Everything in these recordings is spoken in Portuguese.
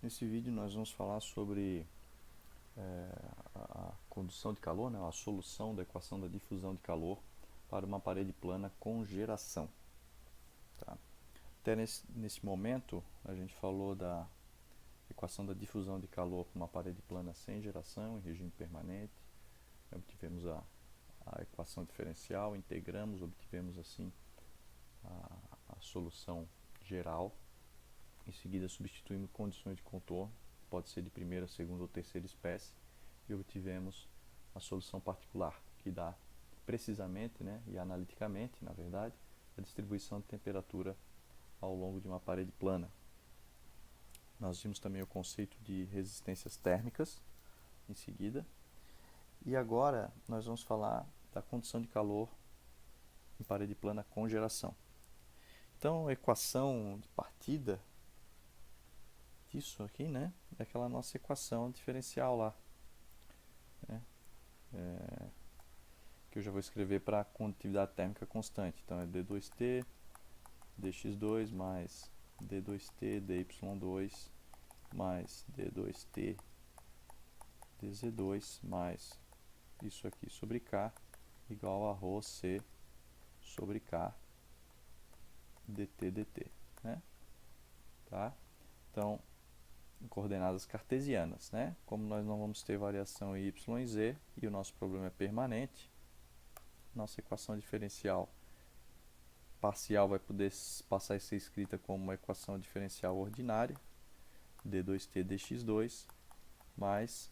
Nesse vídeo nós vamos falar sobre a condução de calor, né, a solução da equação da difusão de calor para uma parede plana com geração. Tá? Até nesse momento a gente falou da equação da difusão de calor para uma parede plana sem geração, em regime permanente. Obtivemos a equação diferencial, integramos, obtivemos assim a solução geral. Em seguida substituímos condições de contorno, pode ser de primeira, segunda ou terceira espécie, e obtivemos a solução particular, que dá precisamente, né, e analiticamente, na verdade, a distribuição de temperatura ao longo de uma parede plana. Nós vimos também o conceito de resistências térmicas em seguida. E agora nós vamos falar da condição de calor em parede plana com geração. Então, a equação de partida disso aqui, né, é aquela nossa equação diferencial lá, né, que eu já vou escrever para a condutividade térmica constante. Então, é d2t dx2 mais d2t dy2 mais d2t dz2 mais isso aqui sobre k igual a ρ c sobre k dt, né? Tá? Então, em coordenadas cartesianas, né? Como nós não vamos ter variação em y e z e o nosso problema é permanente, nossa equação diferencial parcial vai poder passar a ser escrita como uma equação diferencial ordinária, d2t dx2 mais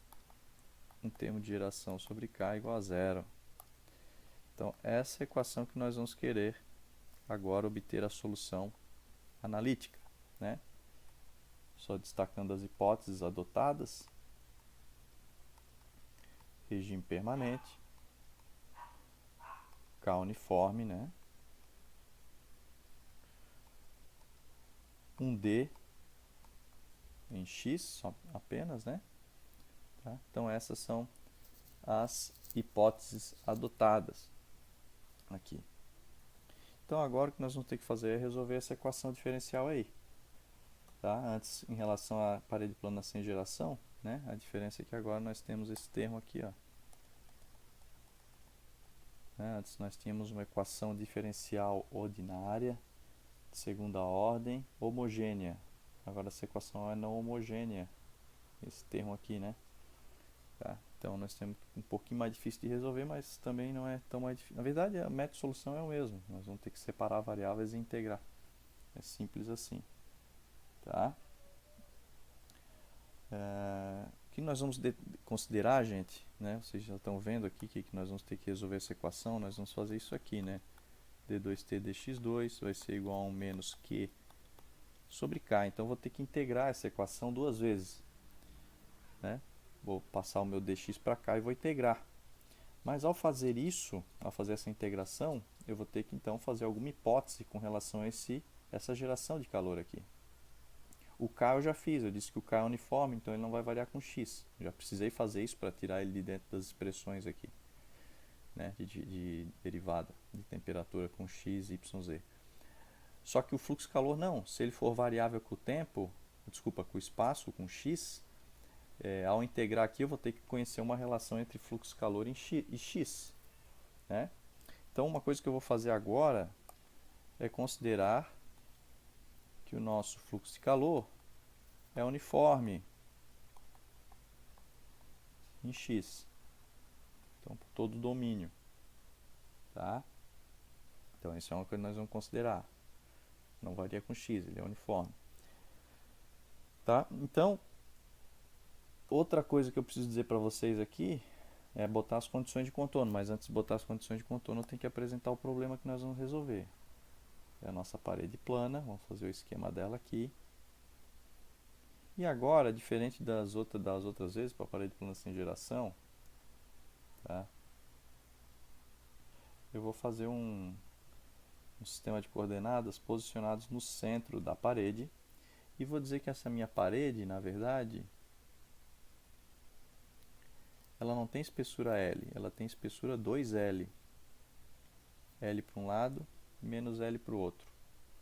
um termo de geração sobre k igual a zero. Então, essa é a equação que nós vamos querer agora obter a solução analítica, né? Só destacando as hipóteses adotadas: regime permanente, K uniforme, né? 1D em X apenas, né? Tá? Então essas são as hipóteses adotadas aqui. Então agora o que nós vamos ter que fazer é resolver essa equação diferencial aí. Tá? Antes, em relação à parede plana sem geração, né? A diferença é que agora nós temos esse termo aqui, ó. Antes nós tínhamos uma equação diferencial ordinária de segunda ordem homogênea. Agora essa equação é não homogênea, esse termo aqui, né? Tá? Então nós temos um pouquinho mais difícil de resolver, mas também não é tão mais difícil. Na verdade, a método de solução é o mesmo. Nós vamos ter que separar variáveis e integrar. É simples assim. Tá? O que nós vamos considerar, gente, né? Vocês já estão vendo aqui que nós vamos ter que resolver essa equação. Nós vamos fazer isso aqui, né? d2t dx2 vai ser igual a 1 menos q sobre k. Então vou ter que integrar essa equação duas vezes, né? Vou passar o meu dx para cá e vou integrar. Mas ao fazer isso, ao fazer essa integração, eu vou ter que então fazer alguma hipótese com relação a essa geração de calor aqui. O K eu já fiz, eu disse que o K é uniforme, então ele não vai variar com x. Eu já precisei fazer isso para tirar ele de dentro das expressões aqui, né, de derivada de temperatura com x, y, z. Só que o fluxo calor não. Se ele for variável com o tempo, desculpa, com o espaço, com x, ao integrar aqui eu vou ter que conhecer uma relação entre fluxo calor e x, né? Então uma coisa que eu vou fazer agora é considerar que o nosso fluxo de calor é uniforme em x, então por todo o domínio, tá? Então isso é uma coisa que nós vamos considerar, não varia com x, ele é uniforme, tá? Então outra coisa que eu preciso dizer para vocês aqui é botar as condições de contorno, mas antes de botar as condições de contorno eu tenho que apresentar o problema que nós vamos resolver. É a nossa parede plana, vamos fazer o esquema dela aqui. E agora, diferente das outras vezes, para a parede plana sem geração, tá? Eu vou fazer um sistema de coordenadas posicionados no centro da parede e vou dizer que essa minha parede, na verdade, ela não tem espessura L, ela tem espessura 2L. L para um lado, menos L para o outro.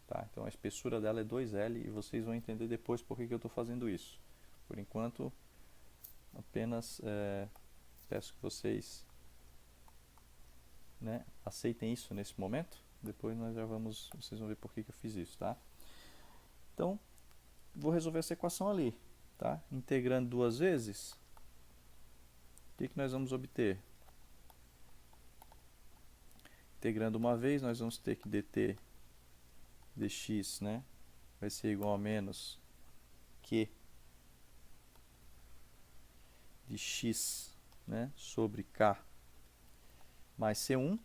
tá? Então a espessura dela é 2L e vocês vão entender depois por que eu estou fazendo isso. Por enquanto, apenas peço que vocês, né, aceitem isso nesse momento. Depois vocês vão ver por que eu fiz isso, tá? Então, vou resolver essa equação ali, tá? Integrando duas vezes, o que nós vamos obter? Integrando uma vez, nós vamos ter que dt dx, né, vai ser igual a menos q de x, né, sobre k mais c1,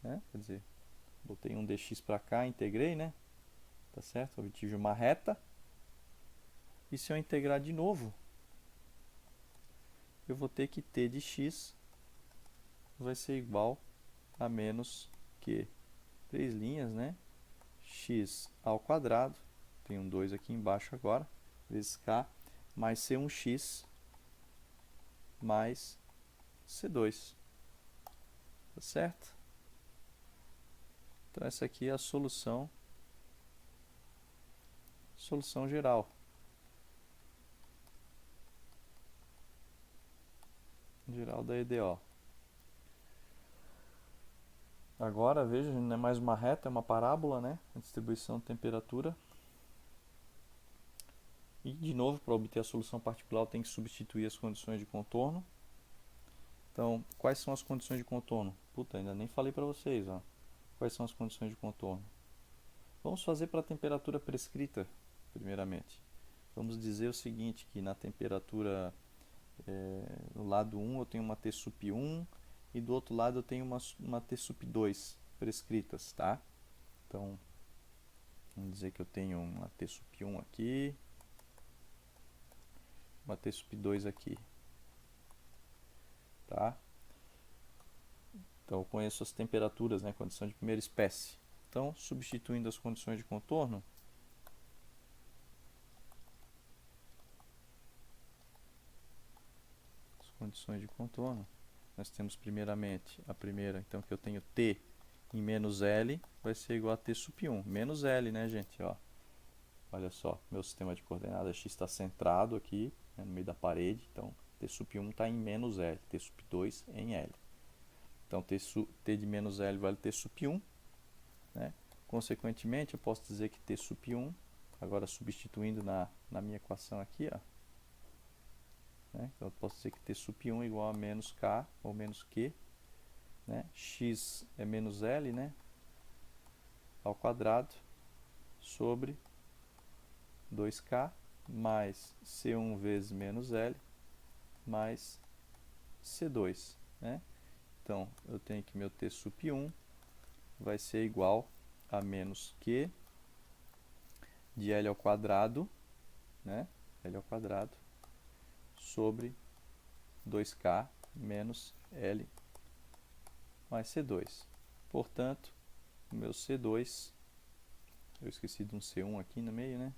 né, quer dizer, botei um dx para cá, integrei, né, tá certo? Obtive uma reta. E se eu integrar de novo, eu vou ter que t de x vai ser igual a menos que 3 linhas, né, x ao quadrado, tem um 2 aqui embaixo agora, vezes k, mais c1x mais c2, tá certo? Então essa aqui é a solução geral. Geral da EDO. Agora, veja, não é mais uma reta, é uma parábola, né? A distribuição de temperatura. E, de novo, para obter a solução particular, eu tenho que substituir as condições de contorno. Então, quais são as condições de contorno? Puta, ainda nem falei para vocês, ó. Quais são as condições de contorno? Vamos fazer para a temperatura prescrita, primeiramente. Vamos dizer o seguinte, que na temperatura, no lado 1 eu tenho uma T sup 1 e do outro lado eu tenho uma T sup 2 prescritas, tá? Então, vamos dizer que eu tenho uma T sup 1 aqui, uma T sup 2 aqui, tá? Então, eu conheço as temperaturas, né, condição de primeira espécie. Então, substituindo as condições de contorno, nós temos primeiramente a primeira, então que eu tenho T em menos L vai ser igual a T sup 1, menos L, né, gente, ó. Olha só, meu sistema de coordenadas x está centrado aqui, né, no meio da parede, então T sup 1 está em menos L, T sup 2 em L. Então T de menos L vale T sup 1, né? Consequentemente, eu posso dizer que T sup 1, agora substituindo na minha equação aqui, ó, né? Então eu posso dizer que T sup 1 é igual a menos K ou menos Q, né? X é menos L, né, ao quadrado sobre 2K mais C1 vezes menos L mais C2, né? Então, eu tenho que meu T sup 1 vai ser igual a menos Q de L ao quadrado, né? L ao quadrado sobre 2K menos L mais C2. Portanto, o meu C2, eu esqueci de um C1 aqui no meio, né?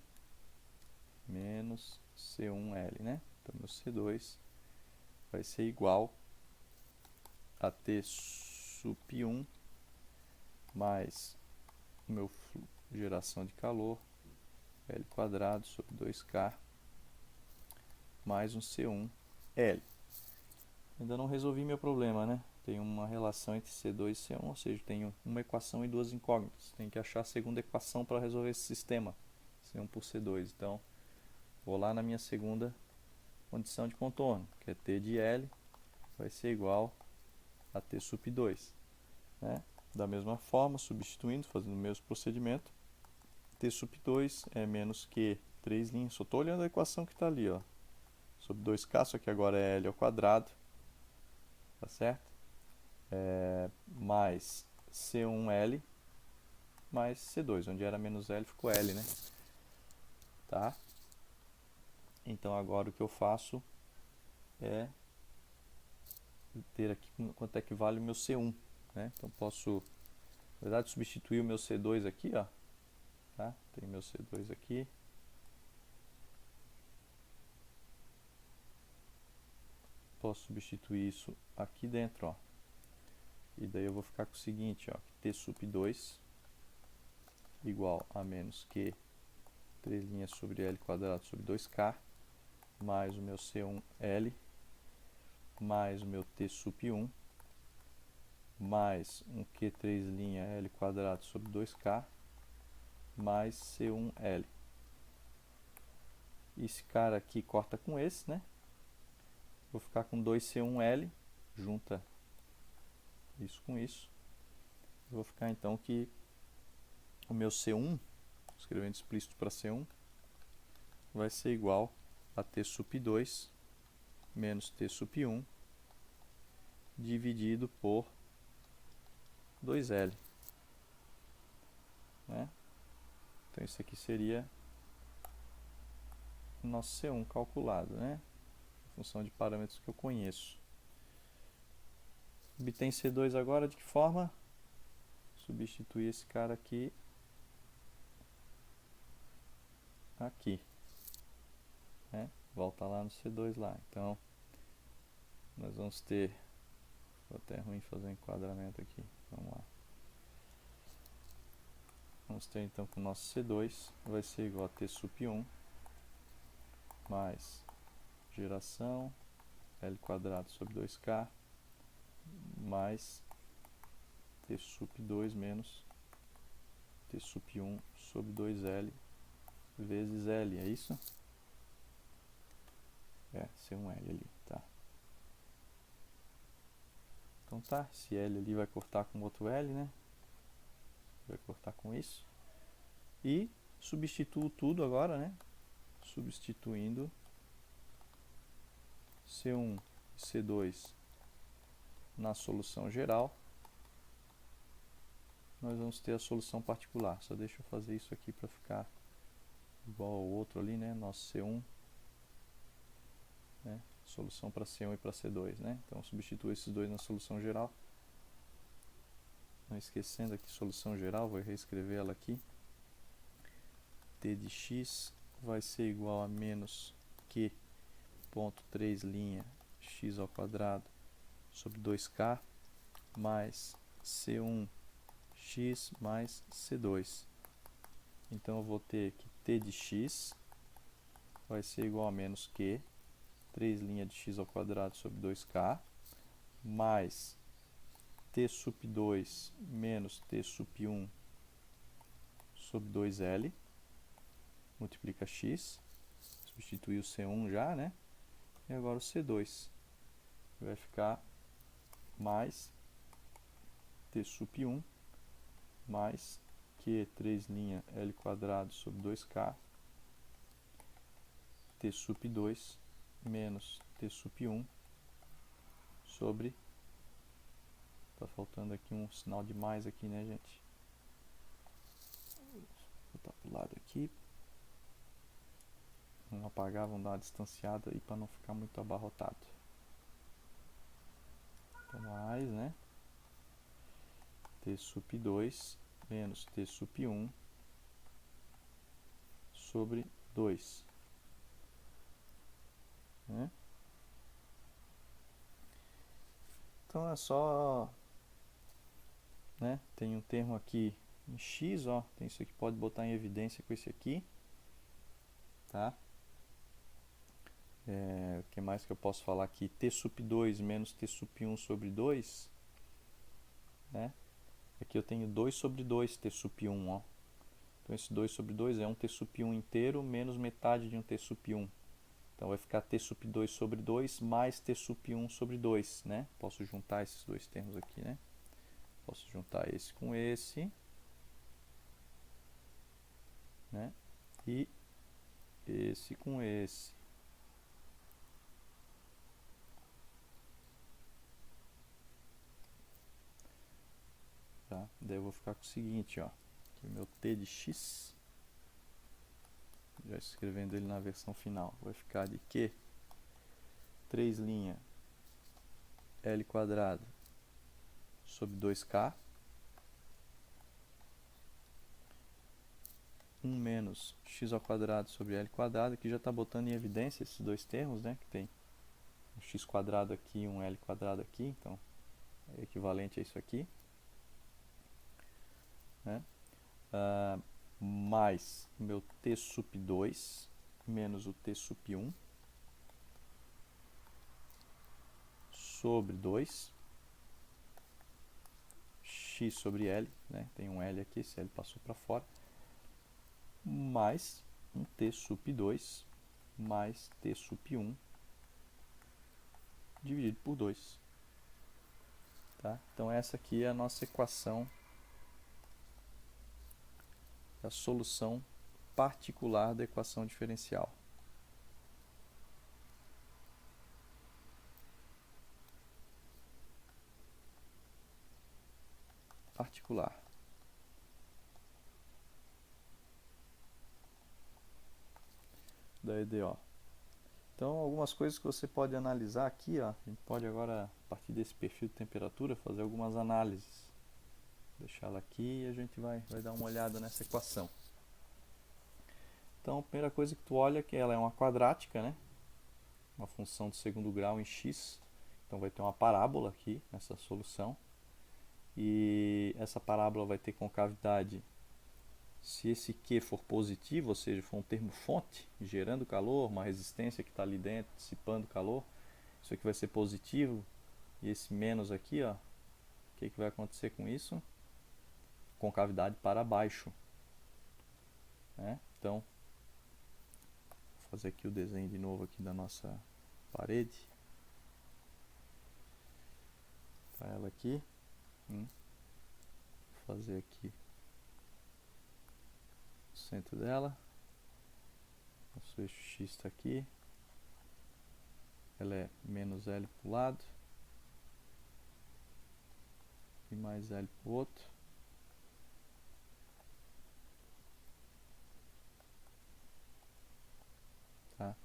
Menos C1L, né? Então, meu C2 vai ser igual a T sup 1 mais o meu geração de calor, L quadrado sobre 2K mais um C1L. Ainda não resolvi meu problema, né? Tem uma relação entre C2 e C1, ou seja, tenho uma equação e duas incógnitas. Tenho que achar a segunda equação para resolver esse sistema, C1 por C2. Então, vou lá na minha segunda condição de contorno, que é T de L vai ser igual a T sup 2, né? Da mesma forma, substituindo, fazendo o mesmo procedimento, T sup 2 é menos Q, 3 linhas, só estou olhando a equação que está ali, ó, sobre 2K, só que agora é L ao quadrado, tá certo? Mais C1L mais C2, onde era menos L ficou L, né? Tá? Então agora o que eu faço é ter aqui quanto é que vale o meu C1, né? Então posso, na verdade, substituir o meu C2 aqui, ó, tá? Tem meu C2 aqui. Posso substituir isso aqui dentro, ó. E daí eu vou ficar com o seguinte, ó, T sup 2 igual a menos Q, 3 linhas sobre L quadrado sobre 2K, mais o meu C1L, mais o meu T sup 1, mais um Q3' L quadrado sobre 2K, mais C1L. Esse cara aqui corta com esse, né? Vou ficar com 2C1L, junta isso com isso. Vou ficar então que o meu C1, escrevendo explícito para C1, vai ser igual a T sup 2 menos T sup 1 dividido por 2L. Né? Então isso aqui seria o nosso C1 calculado, né? Em função de parâmetros que eu conheço. Obtém C2 agora de que forma? Substituir esse cara aqui né? Volta lá no C2 lá. Então nós vamos ter, ficou até ruim fazer um enquadramento aqui, vamos lá. Vamos ter então que o nosso C2 vai ser igual a T sup 1 mais geração L quadrado sobre 2K mais T sup 2 menos T sup 1 sobre 2L vezes L, é isso? É, C1L ali, tá. Então tá, esse L ali vai cortar com outro L, né? Vai cortar com isso. E substituo tudo agora, né? Substituindo C1 e C2 na solução geral, nós vamos ter a solução particular. Só deixa eu fazer isso aqui para ficar igual ao outro ali, né? Nosso C1, né? Solução para C1 e para C2, né? Então substituo esses dois na solução geral. Não esquecendo aqui solução geral, vou reescrever ela aqui. T de x vai ser igual a menos Q ponto 3' x ao quadrado sobre 2K mais C1x mais C2. Então eu vou ter que T de x vai ser igual a menos Q, 3' de x ao quadrado sobre 2K, mais T sup 2 menos T sup 1 sobre 2L, multiplica x, substituir o C1 já, né? E agora o C2 vai ficar mais T sup 1 mais Q 3' L quadrado sobre 2K T sup 2 menos T sup 1 sobre, tá faltando aqui um sinal de mais aqui, né, gente? Vou botar pro lado aqui, vamos apagar, vamos dar uma distanciada aí para não ficar muito abarrotado. Então mais, né? T sup 2 menos T sup 1 sobre 2. Né? Então é só, né? Tem um termo aqui em x, ó, tem isso aqui, pode botar em evidência com esse aqui, tá? O que mais que eu posso falar aqui? T sup 2 menos T sup 1 sobre 2, né? Aqui eu tenho 2 sobre 2 T sup 1, ó. Então esse 2 sobre 2 é um T sup 1 inteiro menos metade de um T sup 1. Então vai ficar T sup 2 sobre 2 mais T sup 1 sobre 2, né? Posso juntar esses dois termos aqui, né? Posso juntar esse com esse, né? E esse com esse. Tá? Daí eu vou ficar com o seguinte, ó. Aqui o meu T de x, já escrevendo ele na versão final, vai ficar de Q 3' L quadrado sobre 2K 1 menos x ao quadrado sobre L quadrado. Aqui já está botando em evidência esses dois termos, né? Que tem um x quadrado aqui e um L quadrado aqui, então é equivalente a isso aqui, né? mais o meu t sup 2 menos o t sup 1 sobre 2 x sobre L, né? Tem um L aqui, esse L passou para fora, mais um t sup 2 mais t sup 1 dividido por 2. Tá? Então essa aqui é a nossa equação, a solução particular da equação diferencial. Particular. Da EDO. Então, algumas coisas que você pode analisar aqui, ó, a gente pode agora, a partir desse perfil de temperatura, fazer algumas análises. Deixá-la aqui e a gente vai dar uma olhada nessa equação. Então, a primeira coisa que tu olha é que ela é uma quadrática, né? Uma função de segundo grau em x. Então, vai ter uma parábola aqui nessa solução. E essa parábola vai ter concavidade se esse Q for positivo, ou seja, for um termo fonte, gerando calor, uma resistência que está ali dentro, dissipando calor, isso aqui vai ser positivo, e esse menos aqui, ó, o que vai acontecer com isso? Concavidade para baixo. Né? Então, vou fazer aqui o desenho de novo aqui da nossa parede. Tá ela aqui. Vou fazer aqui o centro dela. Nosso eixo X está aqui. Ela é menos L para o lado. E mais L para o outro. Tá?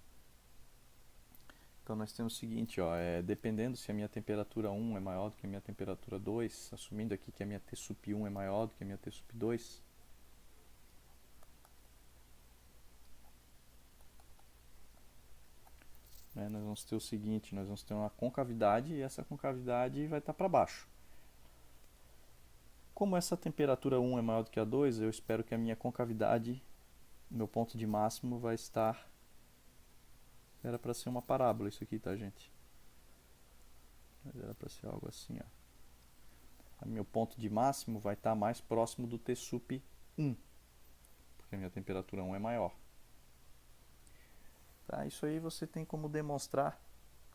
Então nós temos o seguinte, ó, dependendo se a minha temperatura 1 é maior do que a minha temperatura 2, assumindo aqui que a minha T sup 1 é maior do que a minha T sup 2, né, nós vamos ter o seguinte, nós vamos ter uma concavidade e essa concavidade vai estar para baixo. Como essa temperatura 1 é maior do que a 2, eu espero que a minha concavidade, meu ponto de máximo vai estar... Era para ser uma parábola isso aqui, tá, gente? Mas era para ser algo assim, ó. O meu ponto de máximo vai estar mais próximo do T sup 1, porque a minha temperatura 1 é maior. Tá, isso aí você tem como demonstrar,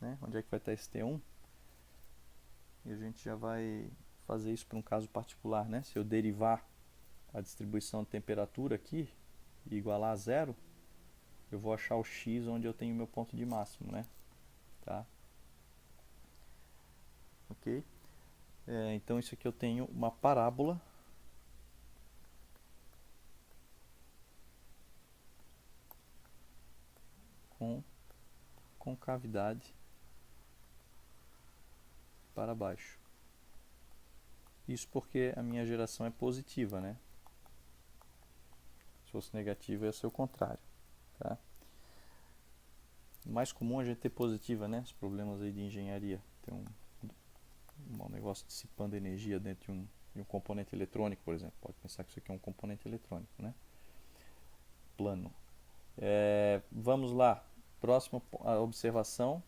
né, onde é que vai estar esse T1. E a gente já vai fazer isso para um caso particular, né? Se eu derivar a distribuição de temperatura aqui e igualar a zero, eu vou achar o x onde eu tenho meu ponto de máximo, né? Tá? Ok? Então isso aqui eu tenho uma parábola com concavidade para baixo. Isso porque a minha geração é positiva, né? Se fosse negativa ia ser o contrário. Tá? Mais comum a gente ter positiva, né? Os problemas aí de engenharia. Tem um negócio dissipando energia dentro de um componente eletrônico, por exemplo. Pode pensar que isso aqui é um componente eletrônico, né? Plano. Vamos lá. Próxima observação.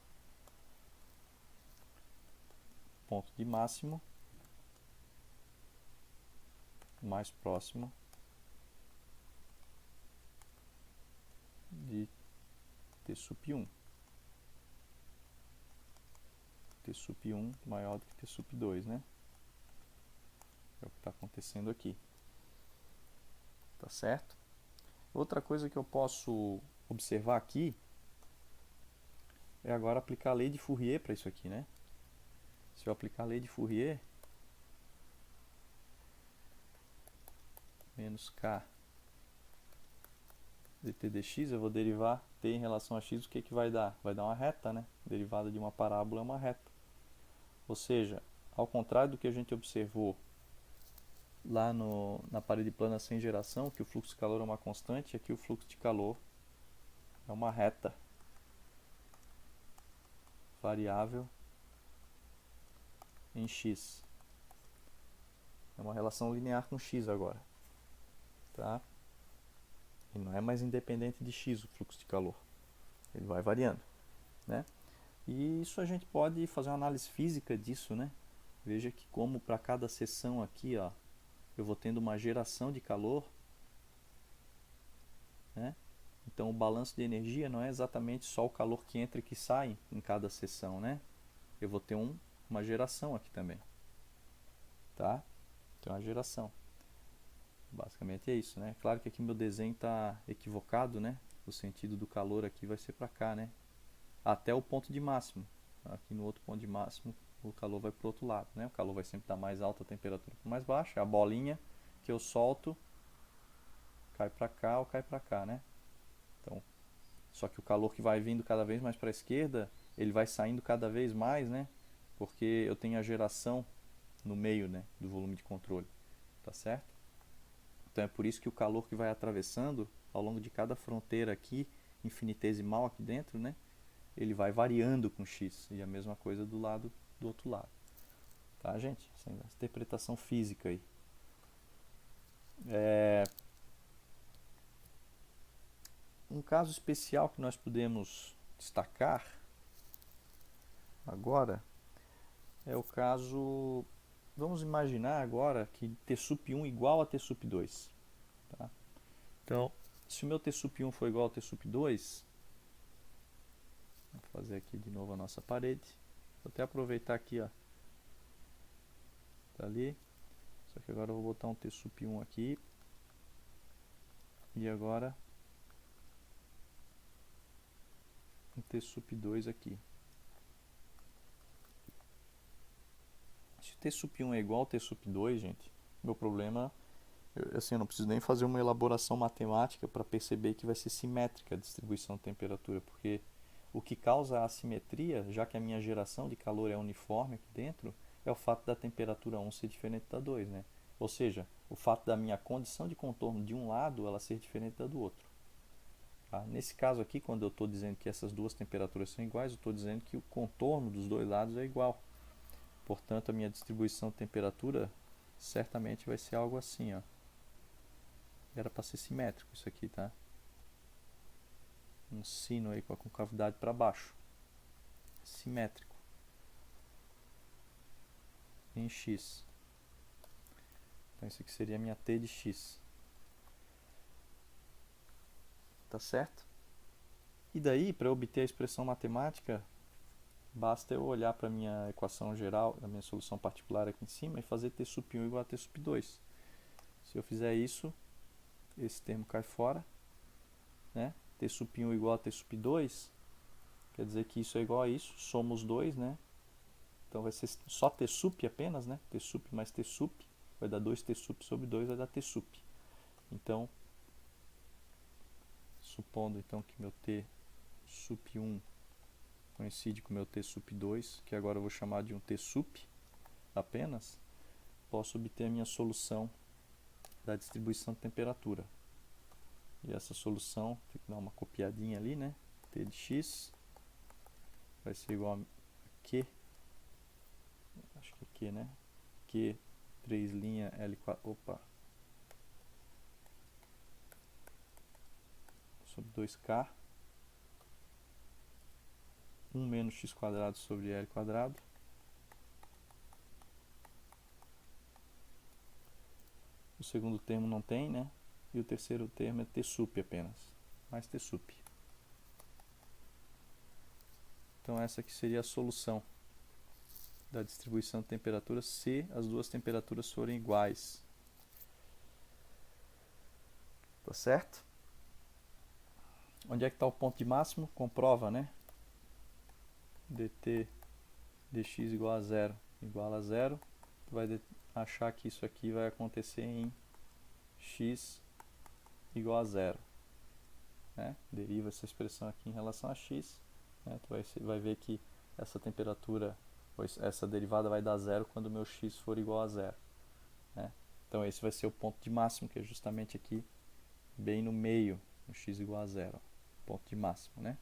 Ponto de máximo mais próximo de T sup 1. T sup 1 maior do que T sup 2, né? É o que está acontecendo aqui. Tá certo? Outra coisa que eu posso observar aqui é agora aplicar a lei de Fourier para isso aqui, né? Se eu aplicar a lei de Fourier, menos K dt dx, eu vou derivar t em relação a x, o que vai dar? Vai dar uma reta, né? Derivada de uma parábola é uma reta. Ou seja, ao contrário do que a gente observou lá na parede plana sem geração, que o fluxo de calor é uma constante, aqui o fluxo de calor é uma reta variável em x. É uma relação linear com x agora. Tá? Ele não é mais independente de x o fluxo de calor. Ele vai variando, né? E isso a gente pode fazer uma análise física disso, né? Veja que como para cada seção aqui, ó, eu vou tendo uma geração de calor, né? Então o balanço de energia não é exatamente só o calor que entra e que sai em cada seção, né? Eu vou ter uma geração aqui também, tá? Tem uma geração. Basicamente é isso, né? Claro que aqui meu desenho está equivocado, né? O sentido do calor aqui vai ser para cá, né? Até o ponto de máximo. Aqui no outro ponto de máximo o calor vai para o outro lado, né? O calor vai sempre dar mais alta, a temperatura mais baixa. A bolinha que eu solto cai para cá ou cai para cá, né? Então, só que o calor que vai vindo cada vez mais para a esquerda, ele vai saindo cada vez mais, né? Porque eu tenho a geração no meio, né, do volume de controle, tá certo? Então é por isso que o calor que vai atravessando ao longo de cada fronteira aqui, infinitesimal aqui dentro, né? Ele vai variando com x, e a mesma coisa do outro lado. Tá, gente? Essa interpretação física aí. Um caso especial que nós podemos destacar agora é o caso... Vamos imaginar agora que T sup 1 igual a T sup 2. Tá? Então, se o meu T sup 1 for igual a T sup 2, vou fazer aqui de novo a nossa parede. Vou até aproveitar aqui, ó. Tá ali. Só que agora eu vou botar um T sup 1 aqui. E agora um T sup 2 aqui. Se o T sup 1 é igual ao T sup 2, gente, meu problema, assim, eu não preciso nem fazer uma elaboração matemática para perceber que vai ser simétrica a distribuição de temperatura, porque o que causa a assimetria, já que a minha geração de calor é uniforme aqui dentro, é o fato da temperatura 1 ser diferente da 2, né? Ou seja, o fato da minha condição de contorno de um lado ela ser diferente da do outro. Tá? Nesse caso aqui, quando eu estou dizendo que essas duas temperaturas são iguais, eu estou dizendo que o contorno dos dois lados é igual. Portanto, a minha distribuição de temperatura certamente vai ser algo assim, ó. Era para ser simétrico isso aqui, tá? Um sino aí com a concavidade para baixo. Simétrico. Em x. Então isso aqui seria a minha t de x. Tá certo? E daí, para obter a expressão matemática, basta eu olhar para a minha equação geral, a minha solução particular aqui em cima, e fazer T sup 1 igual a T sup 2. Se eu fizer isso, esse termo cai fora, né? T sup 1 igual a T sup 2, quer dizer que isso é igual a isso, somos 2, né? Então vai ser só T sup apenas, né? T sup mais T sup, vai dar 2T sup sobre 2, vai dar T sup. Então, supondo então que meu T sup 1 coincide com o meu T sup 2, que agora eu vou chamar de um T sup apenas, posso obter a minha solução da distribuição de temperatura. E essa solução, tem que dar uma copiadinha ali, né? T de x vai ser igual a Q, acho que é Q, né? Q 3' L4, opa, sobre 2K, 1 menos x quadrado sobre L quadrado. O segundo termo não tem, né? E o terceiro termo é T sup apenas, mais T sup. Então essa aqui seria a solução da distribuição de temperatura se as duas temperaturas forem iguais. Tá certo? Onde é que está o ponto de máximo? Comprova, né? dt dx igual a zero, igual a zero. Tu vai achar que isso aqui vai acontecer em x igual a zero. Né? Deriva essa expressão aqui em relação a x. Né? Tu vai ver que essa temperatura, essa derivada vai dar zero quando o meu x for igual a zero. Né? Então esse vai ser o ponto de máximo, que é justamente aqui, bem no meio, no x igual a zero. Ponto de máximo, né?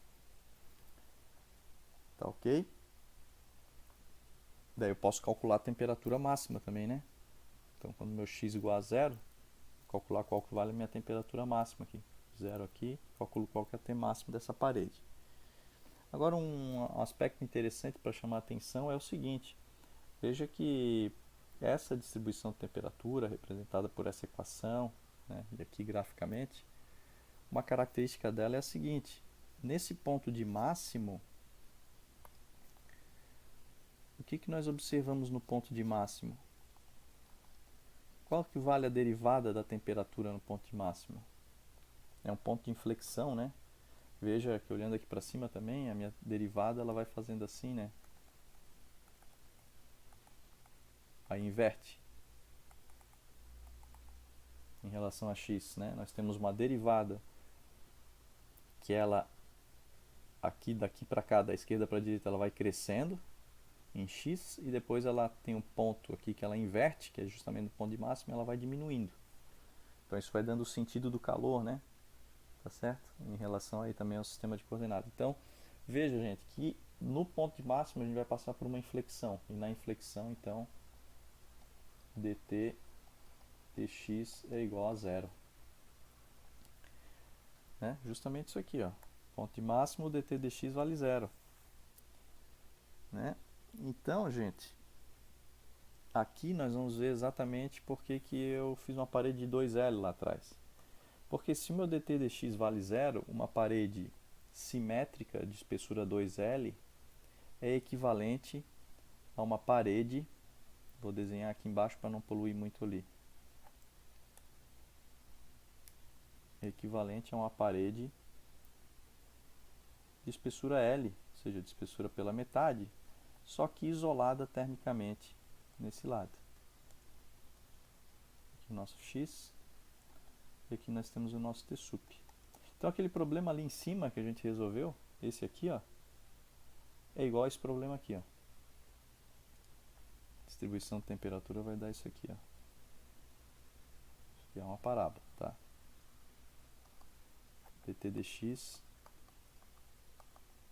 Tá ok? Daí eu posso calcular a temperatura máxima também, né? Então quando meu x igual a zero, calcular qual que vale a minha temperatura máxima aqui. 0 aqui, calculo qual que é o T máximo dessa parede. Agora um aspecto interessante para chamar a atenção é o seguinte, veja que essa distribuição de temperatura representada por essa equação, né, e aqui graficamente, uma característica dela é a seguinte, nesse ponto de máximo, o que nós observamos no ponto de máximo? Qual que vale a derivada da temperatura no ponto de máximo? É um ponto de inflexão, né? Veja que olhando aqui para cima também, a minha derivada ela vai fazendo assim, né? Aí inverte em relação a x, né? Nós temos uma derivada que ela aqui daqui para cá, da esquerda para a direita, ela vai crescendo em x e depois ela tem um ponto aqui que ela inverte, que é justamente no ponto de máximo, e ela vai diminuindo. Então isso vai dando o sentido do calor, né? Tá certo? Em relação aí também ao sistema de coordenadas. Então, veja, gente, que no ponto de máximo a gente vai passar por uma inflexão. E na inflexão, então, dt dx é igual a zero. Né? Justamente isso aqui, ó. Ponto de máximo, dt dx vale zero. Né? Então, gente, aqui nós vamos ver exatamente por que eu fiz uma parede de 2L lá atrás. Porque se o meu dt dx vale zero, uma parede simétrica de espessura 2L é equivalente a uma parede, vou desenhar aqui embaixo para não poluir muito ali, é equivalente a uma parede de espessura L, ou seja, de espessura pela metade, só que isolada termicamente nesse lado. Aqui o nosso x, e aqui nós temos o nosso T sup. Então aquele problema ali em cima que a gente resolveu, esse aqui, ó, é igual a esse problema aqui, ó. Distribuição de temperatura vai dar isso aqui, ó. Isso aqui é uma parábola, tá? dt dx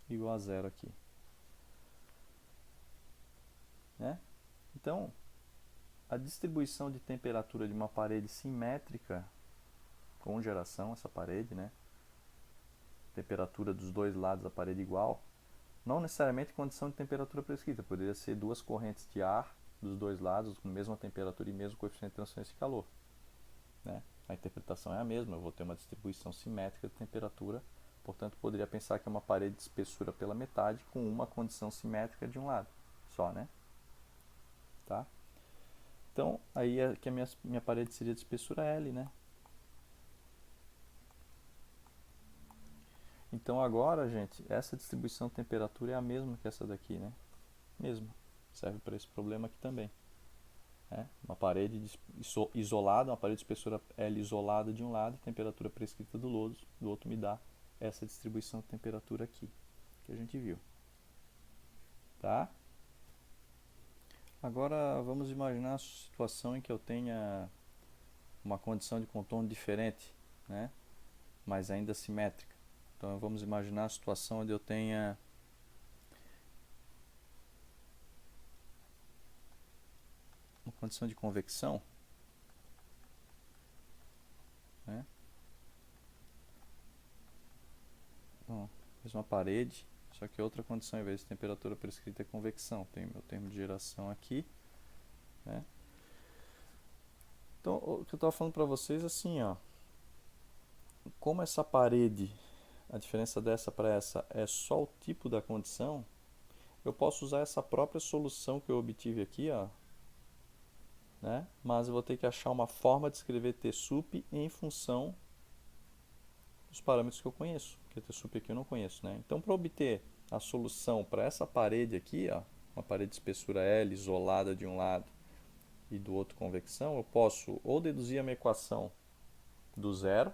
igual a zero aqui. Né? Então, a distribuição de temperatura de uma parede simétrica com geração, essa parede, né? Temperatura dos dois lados da parede igual, não necessariamente condição de temperatura prescrita, poderia ser duas correntes de ar dos dois lados com a mesma temperatura e mesmo coeficiente de transferência de calor. Né? A interpretação é a mesma, eu vou ter uma distribuição simétrica de temperatura, portanto poderia pensar que é uma parede de espessura pela metade com uma condição simétrica de um lado só, né? Tá? Então, aí é que a minha parede seria de espessura L, né? Então agora, gente, essa distribuição de temperatura é a mesma que essa daqui, né? Mesma. Serve para esse problema aqui também. Uma parede isolada, uma parede de espessura L isolada de um lado, temperatura prescrita do outro me dá essa distribuição de temperatura aqui, que a gente viu. Tá? Agora vamos imaginar a situação em que eu tenha uma condição de contorno diferente, né? Mas ainda simétrica. Então vamos imaginar a situação onde eu tenha uma condição de convecção, né? Bom, mesma parede, só que outra condição, em vez de temperatura prescrita, é convecção. Tem meu termo de geração aqui, né? Então, o que eu estava falando para vocês assim, ó, como essa parede, a diferença dessa para essa é só o tipo da condição, eu posso usar essa própria solução que eu obtive aqui, ó, né? Mas eu vou ter que achar uma forma de escrever T sup em função dos parâmetros que eu conheço, porque T sup aqui eu não conheço, né? Então, para obter a solução para essa parede aqui, ó, uma parede de espessura L isolada de um lado e do outro convecção, eu posso ou deduzir a minha equação do zero,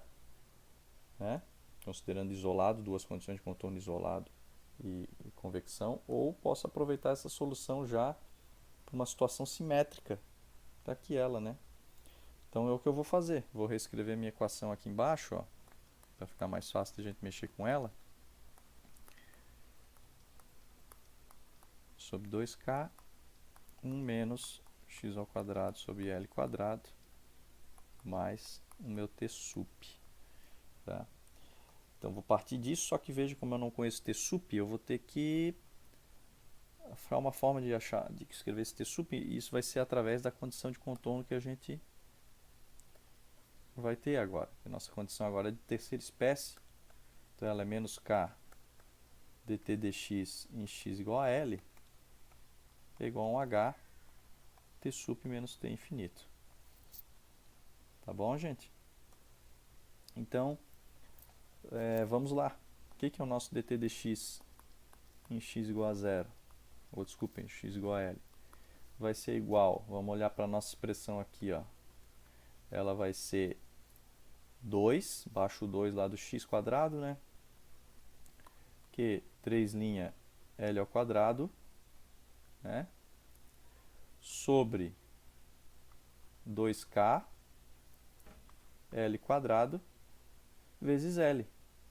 né? Considerando isolado, duas condições de contorno isolado e convecção, ou posso aproveitar essa solução já para uma situação simétrica. Está aqui ela, né? Então é o que eu vou fazer. Vou reescrever minha equação aqui embaixo, para ficar mais fácil de a gente mexer com ela. Sobre 2k, 1 menos x ao quadrado sobre L quadrado, mais o meu T sup. Tá? Então vou partir disso, só que veja como eu não conheço tsup, eu vou ter que achar uma forma de escrever esse tsup, e isso vai ser através da condição de contorno que a gente vai ter agora. A nossa condição agora é de terceira espécie, então ela é menos k dt dx em x igual a L é igual a um h tsup menos t infinito. Tá bom, gente? Então, vamos lá. O que é o nosso dt dx em x igual a zero? Ou desculpem, x igual a L. Vai ser igual, vamos olhar para a nossa expressão aqui, ó. Ela vai ser 2, baixo o 2 lá do x quadrado, né? Que 3' L ao quadrado, né? Sobre 2k L quadrado vezes L,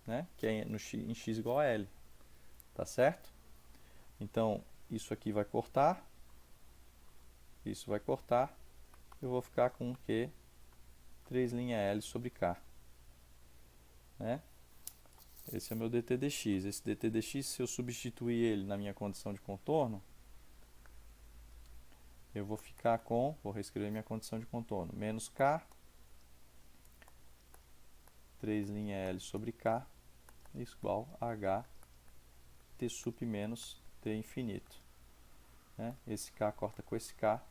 né? Que é em x igual a L. Tá certo? Então, isso aqui vai cortar. Isso vai cortar. Eu vou ficar com o que? 3' L sobre k. Né? Esse é o meu dt dx. Esse dt dx, se eu substituir ele na minha condição de contorno, eu vou ficar com, vou reescrever minha condição de contorno, menos k, 3' L sobre k, igual a h t sup menos t infinito. Né? Esse k corta com esse k.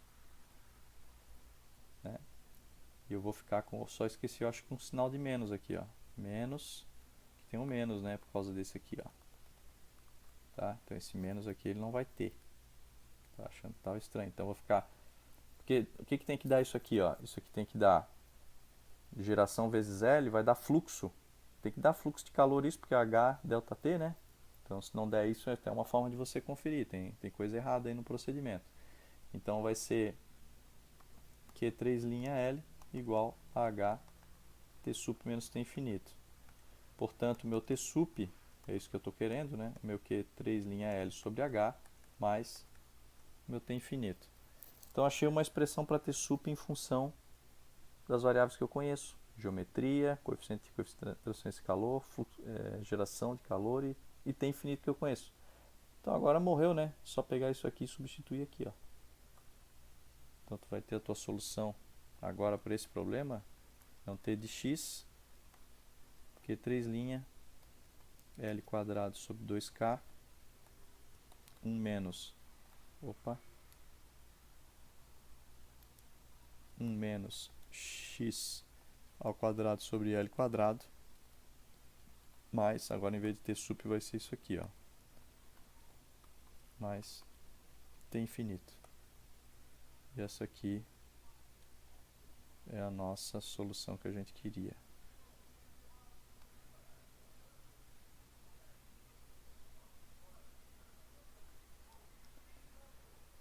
Né? E eu vou ficar com, só esqueci, eu acho que um sinal de menos aqui, ó. Menos, que tem um menos, né, por causa desse aqui, ó. Tá? Então esse menos aqui ele não vai ter. Tá achando que estava estranho. Então eu vou ficar, porque o que tem que dar isso aqui, ó? Isso aqui tem que dar geração vezes L, vai dar fluxo. Tem que dar fluxo de calor isso, porque é H delta T, né? Então se não der isso, é até uma forma de você conferir. Tem coisa errada aí no procedimento. Então vai ser Q3' igual a H T sup menos T infinito. Portanto, meu T sup, é isso que eu estou querendo, né? Meu Q3' sobre H mais meu T infinito. Então achei uma expressão para T sup em função das variáveis que eu conheço. Geometria, coeficiente de transferência de calor, geração de calor e T infinito que eu conheço. Então agora morreu, né? Só pegar isso aqui e substituir aqui, ó. Então tu vai ter a tua solução agora para esse problema. É um T de x, que 3' L quadrado sobre 2k, 1 menos, 1 menos x ao quadrado sobre L quadrado, mais, agora em vez de ter sup vai ser isso aqui, ó, mais T infinito. E essa aqui é a nossa solução que a gente queria.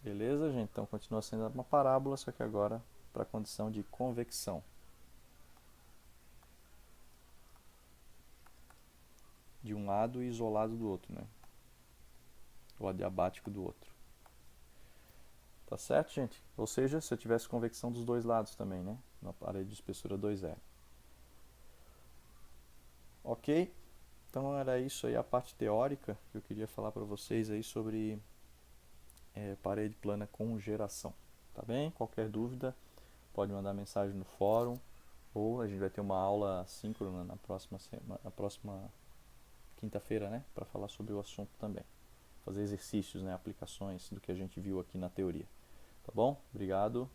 Beleza, gente? Então continua sendo uma parábola, só que agora para a condição de convecção. De um lado e isolado do outro, né? O adiabático do outro. Tá certo, gente? Ou seja, se eu tivesse convecção dos dois lados também, né? Na parede de espessura 2L. Ok? Então era isso aí a parte teórica que eu queria falar para vocês aí sobre parede plana com geração. Tá bem? Qualquer dúvida pode mandar mensagem no fórum ou a gente vai ter uma aula síncrona na próxima quinta-feira, né? Para falar sobre o assunto também. Fazer exercícios, né? Aplicações do que a gente viu aqui na teoria. Tá bom? Obrigado.